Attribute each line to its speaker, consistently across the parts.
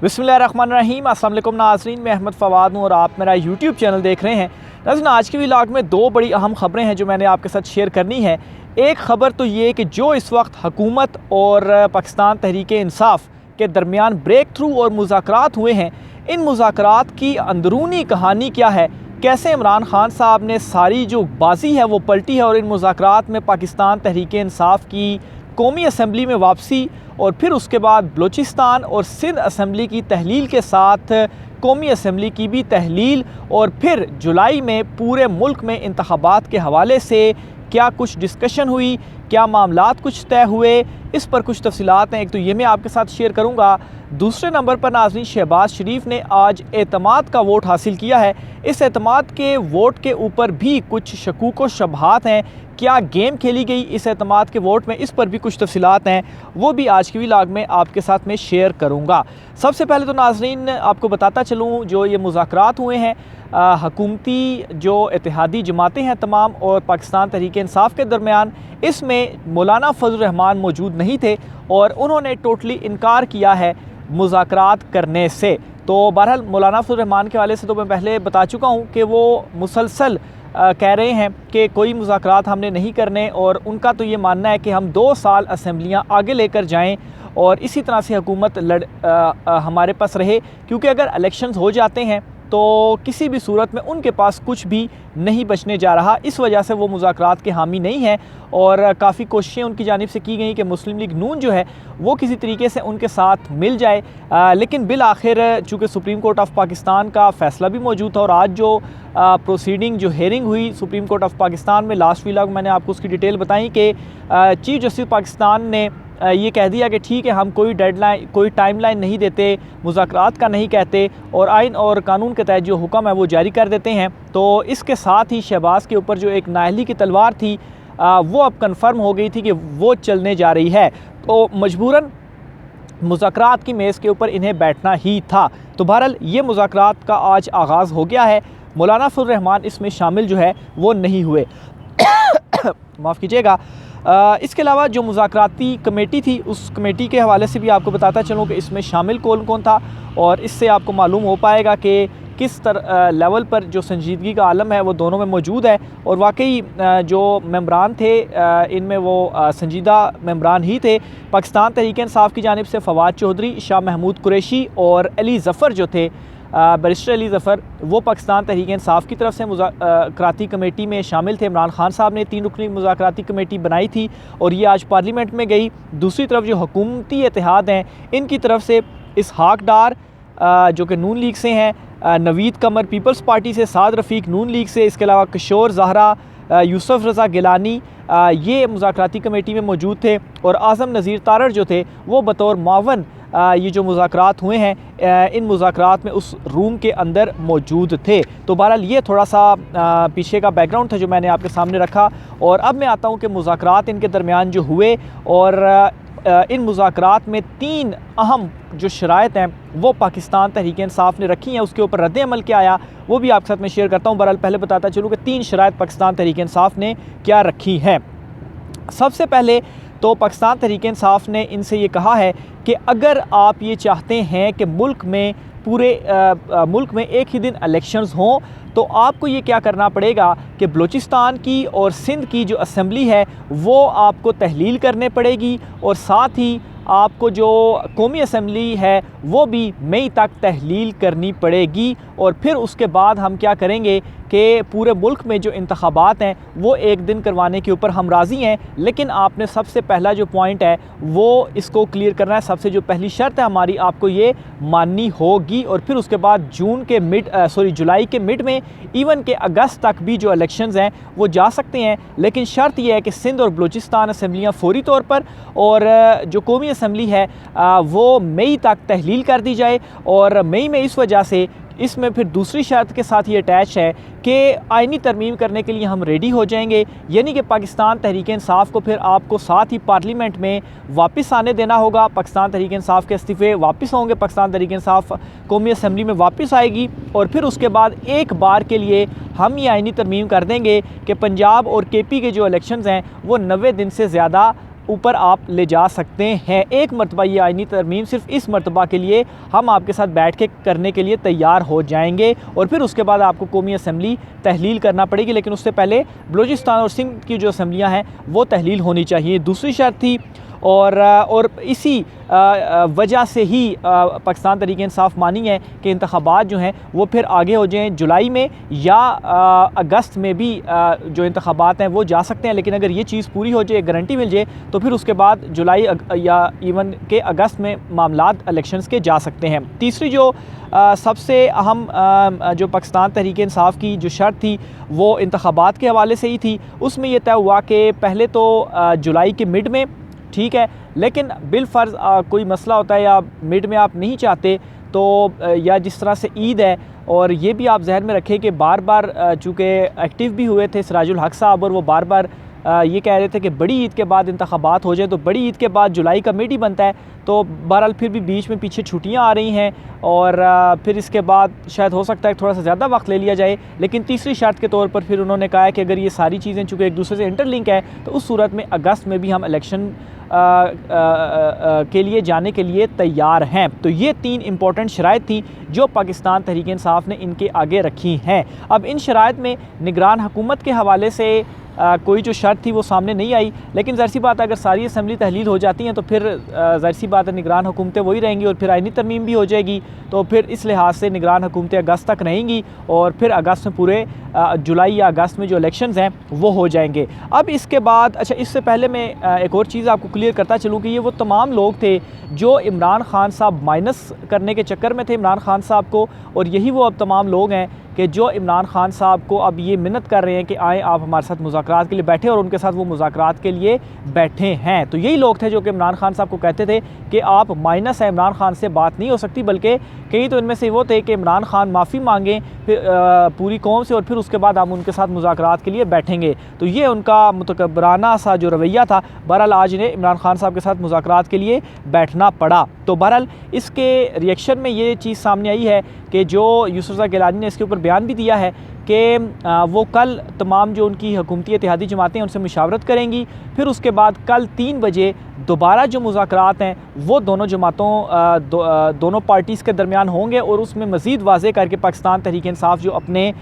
Speaker 1: बिस्मिल्लाहिर्रहमानिर्रहीम। अस्सलाम वालेकुम नाज़रीन, मैं अहमद फ़वाद हूँ और आप मेरा यूट्यूब चैनल देख रहे हैं। नाज़रीन, आज के व्लॉग में दो बड़ी अहम ख़बरें हैं जो मैंने आपके साथ शेयर करनी है। एक ख़बर तो ये कि जो इस वक्त हुकूमत और पाकिस्तान तहरीक इंसाफ के दरमियान ब्रेक थ्रू और मुज़ाकरात हुए हैं, इन मुज़ाकरात की अंदरूनी कहानी क्या है, कैसे इमरान खान साहब ने सारी जो बाजी है वो पलटी है और इन मुज़ाकरात में पाकिस्तान तहरीक इंसाफ की कौमी असम्बली में वापसी और फिर उसके बाद बलूचिस्तान और सिंध असम्बली की तहलील के साथ कौमी असम्बली की भी तहलील और फिर जुलाई में पूरे मुल्क में इंतखाबात के हवाले से क्या कुछ डिस्कशन हुई, क्या मामलात कुछ तय हुए, इस पर कुछ तफसीलात हैं। एक तो ये मैं आपके साथ शेयर करूँगा। दूसरे नंबर पर नाज़रीन, शहबाज शरीफ ने आज एतमाद का वोट हासिल किया है। इस एतमाद के वोट के ऊपर भी कुछ शकूक व शबहात हैं। क्या गेम खेली गई इस एतमाद के वोट में, इस पर भी कुछ तफसीलात हैं, वो भी आज की व्लॉग में आपके साथ में शेयर करूँगा। सबसे पहले तो नाज़रीन आपको बताता चलूँ, जो ये मुज़ाकरात हुए हैं हकूमती जो इत्तेहादी जमातें हैं तमाम और पाकिस्तान तहरीक इंसाफ के दरमियान, इसमें मौलाना फजल रहमान मौजूद नहीं थे और उन्होंने टोटली इनकार किया है मुज़ाकरात करने से। तो बहरहाल मौलाना फजल रहमान के हवाले से तो मैं पहले बता चुका हूँ कि वो मुसलसल कह रहे हैं कि कोई मुज़ाकरात हमने नहीं करने और उनका तो ये मानना है कि हम 2 साल असम्बलियाँ आगे लेकर जाएँ और इसी तरह से हुकूमत हमारे पास रहे, क्योंकि अगर इलेक्शंस हो जाते हैं तो किसी भी सूरत में उनके पास कुछ भी नहीं बचने जा रहा। इस वजह से वो मुज़ाकरात के हामी नहीं हैं और काफ़ी कोशिशें उनकी जानिब से की गई कि मुस्लिम लीग नून जो है वो किसी तरीके से उनके साथ मिल जाए, लेकिन बिल आखिर चूँकि सुप्रीम कोर्ट ऑफ पाकिस्तान का फ़ैसला भी मौजूद था और आज जो प्रोसीडिंग जो हेयरिंग हुई सुप्रीम कोर्ट ऑफ पाकिस्तान में, लास्ट व्लॉग मैंने आपको उसकी डिटेल बताई कि चीफ़ जस्टिस पाकिस्तान ने ये कह दिया कि ठीक है, हम कोई डेडलाइन कोई टाइमलाइन नहीं देते, मुज़ाकरात का नहीं कहते और आइन और कानून के तहत जो हुक्म है वो जारी कर देते हैं। तो इसके साथ ही शहबाज के ऊपर जो एक नाअहली की तलवार थी वो अब कन्फर्म हो गई थी कि वो चलने जा रही है, तो मजबूरन मुज़ाकरात की मेज़ के ऊपर इन्हें बैठना ही था। तो बहरहाल ये मुज़ाकरात का आज आगाज़ हो गया है। मौलाना फजल रहमान इसमें शामिल जो है वो नहीं हुए माफ़ कीजिएगा। इसके अलावा जो मुज़ाकराती कमेटी थी उस कमेटी के हवाले से भी आपको बताता चलूँ कि इसमें शामिल कौन कौन था और इससे आपको मालूम हो पाएगा कि किस लेवल पर जो संजीदगी का आलम है वो दोनों में मौजूद है और वाकई जो मेंबरान थे इनमें वो संजीदा मेंबरान ही थे। पाकिस्तान तहरीक इंसाफ की जानिब से फवाद चौधरी, शाह महमूद कुरैशी और अली ज़फ़र जो थे बैरिस्टर अली ज़फ़र, वो पाकिस्तान तहरीक इंसाफ की तरफ से मुज़ाकराती कमेटी में शामिल थे। इमरान खान साहब ने 3 रुकनी मुज़ाकराती कमेटी बनाई थी और ये आज पार्लियामेंट में गई। दूसरी तरफ जो हुकूमती इत्तेहाद हैं इनकी तरफ से इसहाक डार जो कि नून लीग से हैं, नवीद कमर पीपल्स पार्टी से, साद रफ़ीक नून लीग से, इसके अलावा किशोर ज़हरा, यूसुफ रज़ा गिलानी ये मुज़ाकराती कमेटी में मौजूद थे और आज़म नज़ीर तारड़ जो थे वो बतौर मावन ये जो मुज़ाकरात हुए हैं इन मुज़ाकरात में उस रूम के अंदर मौजूद थे। तो बहरहाल ये थोड़ा सा पीछे का बैकग्राउंड था जो मैंने आपके सामने रखा और अब मैं आता हूँ कि मुज़ाकरात इनके दरमियान जो हुए और इन मुज़ाकरात में 3 अहम जो शराइत हैं वो पाकिस्तान तहरीक इंसाफ ने रखी हैं, उसके ऊपर रद्द-ए-अमल क्या आया वो भी आपके साथ मैं शेयर करता हूँ। बहरहाल पहले बताता चलूँ कि 3 शराइत पाकिस्तान तहरीक इंसाफ ने क्या रखी हैं। सबसे पहले तो पाकिस्तान तहरीक इंसाफ ने इनसे ये कहा है कि अगर आप ये चाहते हैं कि मुल्क में पूरे मुल्क में एक ही दिन इलेक्शंस हों तो आपको ये क्या करना पड़ेगा कि बलूचिस्तान की और सिंध की जो असम्बली है वो आपको तहलील करने पड़ेगी और साथ ही आपको जो कौमी असम्बली है वो भी मई तक तहलील करनी पड़ेगी और फिर उसके बाद हम क्या करेंगे कि पूरे मुल्क में जो इंतखाबात हैं वो एक दिन करवाने के ऊपर हम राज़ी हैं, लेकिन आपने सबसे पहला जो पॉइंट है वो इसको क्लियर करना है। सबसे जो पहली शर्त है हमारी, आपको ये माननी होगी और फिर उसके बाद जुलाई के मिड में इवन के अगस्त तक भी जो इलेक्शंस हैं वो जा सकते हैं, लेकिन शर्त यह है कि सिंध और बलूचिस्तान असम्बलियाँ फौरी तौर पर और जो कौमी असम्बली है वो मई तक तहलील कर दी जाए। और मई में इस वजह से इसमें फिर दूसरी शर्त के साथ ये अटैच है कि आइनी तरमीम करने के लिए हम रेडी हो जाएंगे, यानी कि पाकिस्तान तहरीक इंसाफ को फिर आपको साथ ही पार्लियामेंट में वापस आने देना होगा। पाकिस्तान तहरीक इंसाफ के इस्तीफ़े वापस होंगे, पाकिस्तान तहरीक इंसाफ कौमी असम्बली में वापस आएगी और फिर उसके बाद एक बार के लिए हम ये आइनी तरमीम कर देंगे कि पंजाब और KP के जो इलेक्शंस हैं वो 90 दिन से ज़्यादा ऊपर आप ले जा सकते हैं। एक मरतबा ये आइनी तरमीम सिर्फ इस मरतबा के लिए हम आपके साथ बैठ के करने के लिए तैयार हो जाएंगे और फिर उसके बाद आपको कौमी असम्बली तहलील करना पड़ेगी, लेकिन उससे पहले बलूचिस्तान और सिंध की जो असम्बलियाँ हैं वो तहलील होनी चाहिए। दूसरी शर्त थी और इसी वजह से ही पाकिस्तान तहरीक इंसाफ मानी है कि इंतखाबात जो हैं वो फिर आगे हो जाएँ, जुलाई में या अगस्त में भी जो इंतखाबात हैं वो जा सकते हैं। लेकिन अगर ये चीज़ पूरी हो जाए, गारंटी मिल जाए, तो फिर उसके बाद जुलाई या इवन के अगस्त में मामलात इलेक्शंस के जा सकते हैं। तीसरी जो सबसे अहम जो पाकिस्तान तहरीक इंसाफ की जो शर्त थी वो इंतखाबात के हवाले से ही थी। उसमें यह तय हुआ कि पहले तो जुलाई के मिड में ठीक है, लेकिन बिलफ़र्ज़ कोई मसला होता है या मिड में आप नहीं चाहते तो या जिस तरह से ईद है, और ये भी आप जहन में रखें कि बार बार चूँकि एक्टिव भी हुए थे सिराजुल हक साहब और वो बार बार ये कह रहे थे कि बड़ी ईद के बाद इंतखाबात हो जाए, तो बड़ी ईद के बाद जुलाई का मिड ही बनता है, तो बहरहाल फिर भी बीच में पीछे छुट्टियां आ रही हैं और फिर इसके बाद शायद हो सकता है थोड़ा सा ज़्यादा वक्त ले लिया जाए। लेकिन तीसरी शर्त के तौर पर फिर उन्होंने कहा है कि अगर ये सारी चीज़ें चूँकि एक दूसरे से इंटरलिंक है तो उस सूरत में अगस्त में भी हम इलेक्शन के लिए जाने के लिए तैयार हैं। तो ये 3 इंपॉर्टेंट शराइत थी जो पाकिस्तान तहरीक इंसाफ ने इनके आगे रखी हैं। अब इन शराइत में निगरान हुकूमत के हवाले से कोई जो शर्त थी वो सामने नहीं आई, लेकिन ज़ाहिर सी बात है अगर सारी असम्बली तहलील हो जाती हैं तो फिर ज़ाहिर सी बात है निगरान हुकूमतें वही रहेंगी और फिर आइनी तरमीम भी हो जाएगी, तो फिर इस लिहाज से निगरान हुकूमतें अगस्त तक रहेंगी और फिर अगस्त में पूरे जुलाई या अगस्त में जो इलेक्शंस हैं वो हो जाएंगे। अब इसके बाद अच्छा, इससे पहले मैं एक और चीज़ आपको क्लियर करता चलूँ कि ये वो तमाम लोग थे जो इमरान खान साहब माइनस करने के चक्कर में थे इमरान खान साहब को, और यही वो अब तमाम लोग हैं कि जो इमरान खान साहब को अब ये मिन्नत कर रहे हैं कि आएँ आप हमारे साथ मुज़ाकरात के लिए बैठे, और उनके साथ वो मुज़ाकरात के लिए बैठे हैं। तो यही लोग थे जो कि इमरान खान साहब को कहते थे कि आप माइनस है, इमरान खान से बात नहीं हो सकती, बल्कि कई तो इनमें से वो थे कि इमरान खान माफ़ी मांगें फिर पूरी कौम से और फिर उसके बाद हम उनके साथ मुज़ाकरात के लिए बैठेंगे। तो ये उनका मुतकब्बराना सा जो रवैया था, बहरहाल आज इन्हें इमरान खान साहब के साथ मुज़ाकरात के लिए बैठना पड़ा। तो बहरहाल इसके रिएक्शन में ये चीज़ सामने आई है कि जो यूसुफ गिलानी ने इसके ऊपर बयान भी दिया है कि वो कल तमाम जो उनकी हुकूमती इत्तेहादी जमातें हैं उनसे मुशावरत करेंगी, फिर उसके बाद कल 3 बजे दोबारा जो मुज़ाकरात हैं वो दोनों जमातों दोनों पार्टीज़ के दरमियान होंगे और उसमें मज़ीद वाज़े करके पाकिस्तान तहरीक इंसाफ जो अपने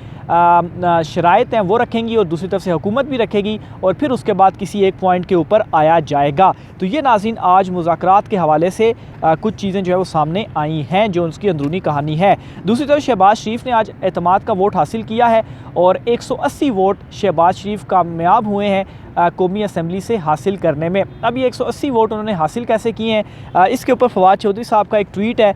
Speaker 1: शराइत हैं वो रखेंगी और दूसरी तरफ से हुकूमत भी रखेगी और फिर उसके बाद किसी एक पॉइंट के ऊपर आया जाएगा। तो ये नाज़रीन आज मुज़ाकरात के हवाले से कुछ चीज़ें जो है वो सामने आई हैं जो उसकी अंदरूनी कहानी है। दूसरी तरफ शहबाज शरीफ ने आज एतमाद का वोट हासिल किया है और 180 वोट शहबाज शरीफ कामयाब हुए हैं कौमी असम्बली से हासिल करने में। अब ये 180 वोट उन्होंने हासिल कैसे किए हैं, इसके ऊपर फवाद चौधरी साहब का एक ट्वीट है,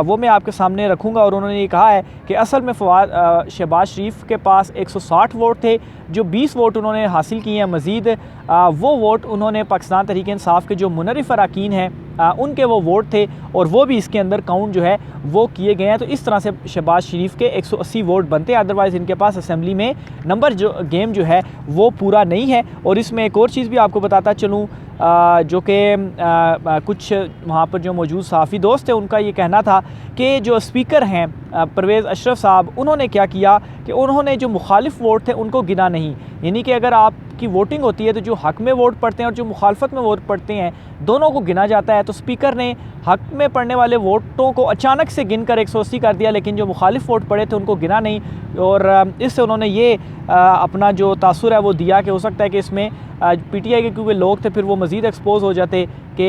Speaker 1: वो मैं आपके सामने रखूँगा। और उन्होंने ये कहा है कि असल में शहबाज शरीफ के पास 160 वोट थे, जो 20 वोट उन्होंने हासिल किए हैं। मज़ीद वो वोट उन्होंने पाकिस्तान तहरीक इंसाफ के जो मुनरिफ़ अरकान हैं उनके वो वोट थे और वो भी इसके अंदर काउंट जो है वो किए गए हैं। तो इस तरह से शहबाज शरीफ के 180 वोट बनते हैं, अदरवाइज़ इनके पास असम्बली में नंबर जो गेम जो है वो पूरा नहीं है। और इसमें एक और चीज़ भी आपको बताता चलूँ जो कि कुछ वहाँ पर जो मौजूद सहाफ़ी दोस्त थे उनका ये कहना था कि जो स्पीकर हैं परवेज़ अशरफ साहब, उन्होंने क्या किया कि उन्होंने जो मुखालिफ वोट थे उनको गिना नहीं। यानी कि अगर आपकी वोटिंग होती है तो जो हक़ में वोट पड़ते हैं और जो मुखालफत में वोट पड़ते हैं दोनों को गिना जाता है। तो स्पीकर ने हक़ में पड़ने वाले वोटों को अचानक से गिनकर 180 कर दिया, लेकिन जो मुखालिफ वोट पड़े थे उनको गिना नहीं। और इससे उन्होंने ये अपना जो तासुर है वो दिया कि हो सकता है कि इसमें PTI के क्योंकि लोग थे फिर वो मज़ीद एक्सपोज हो जाते कि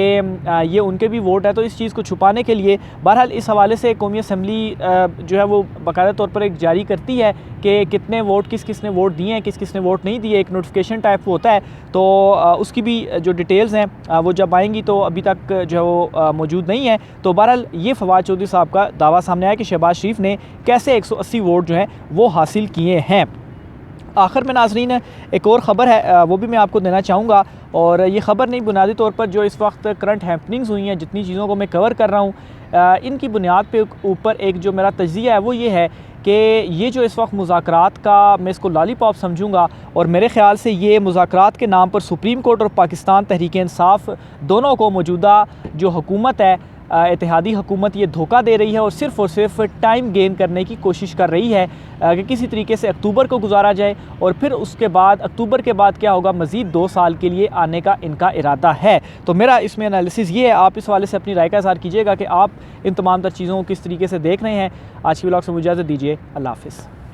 Speaker 1: ये उनके भी वोट है। तो इस चीज़ को छुपाने के लिए बहरहाल इस हवाले से कौमी असम्बली जो है वो बाकायदा तौर पर एक जारी करती है कि कितने वोट किस किस ने वोट दिए हैं, किस किस ने वोट नहीं दिए, एक नोटिफिकेशन टाइप होता है। तो उसकी भी जो डिटेल्स हैं वो जब आएंगी तो अभी तक जो है वो मौजूद नहीं है। तो बहरहाल ये फवाद चौधरी साहब का दावा सामने आया कि शहबाज शरीफ ने कैसे 180 वोट जो हैं वो हासिल किए हैं। आखिर में नाजरीन एक और ख़बर है वो भी मैं आपको देना चाहूँगा, और ये ख़बर नहीं बुनियादी तौर पर जो इस वक्त करंट हैपनिंग्स हुई हैं, जितनी चीज़ों को मैं कवर कर रहा हूँ इनकी बुनियाद पे ऊपर एक जो मेरा तज्ज़िया है वो ये है कि ये जो इस वक्त मुज़ाकरात का मैं इसको लॉलीपॉप समझूंगा, और मेरे ख़्याल से ये मुज़ाकरात के नाम पर सुप्रीम कोर्ट और पाकिस्तान तहरीक इंसाफ दोनों को मौजूदा जो हुकूमत है इत्तेहादी हुकूमत ये धोखा दे रही है और सिर्फ टाइम गेन करने की कोशिश कर रही है कि किसी तरीके से अक्टूबर को गुजारा जाए और फिर उसके बाद अक्टूबर के बाद क्या होगा, मज़ीद 2 साल के लिए आने का इनका इरादा है। तो मेरा इसमें एनालिसिस ये है, आप इस वाले से अपनी राय का इज़हार कीजिएगा कि आप इन तमाम तर चीज़ों को किस तरीके से देख रहे हैं। आज की व्लॉग से मुझे इजाज़त दीजिए। अल्लाह हाफ़िज़।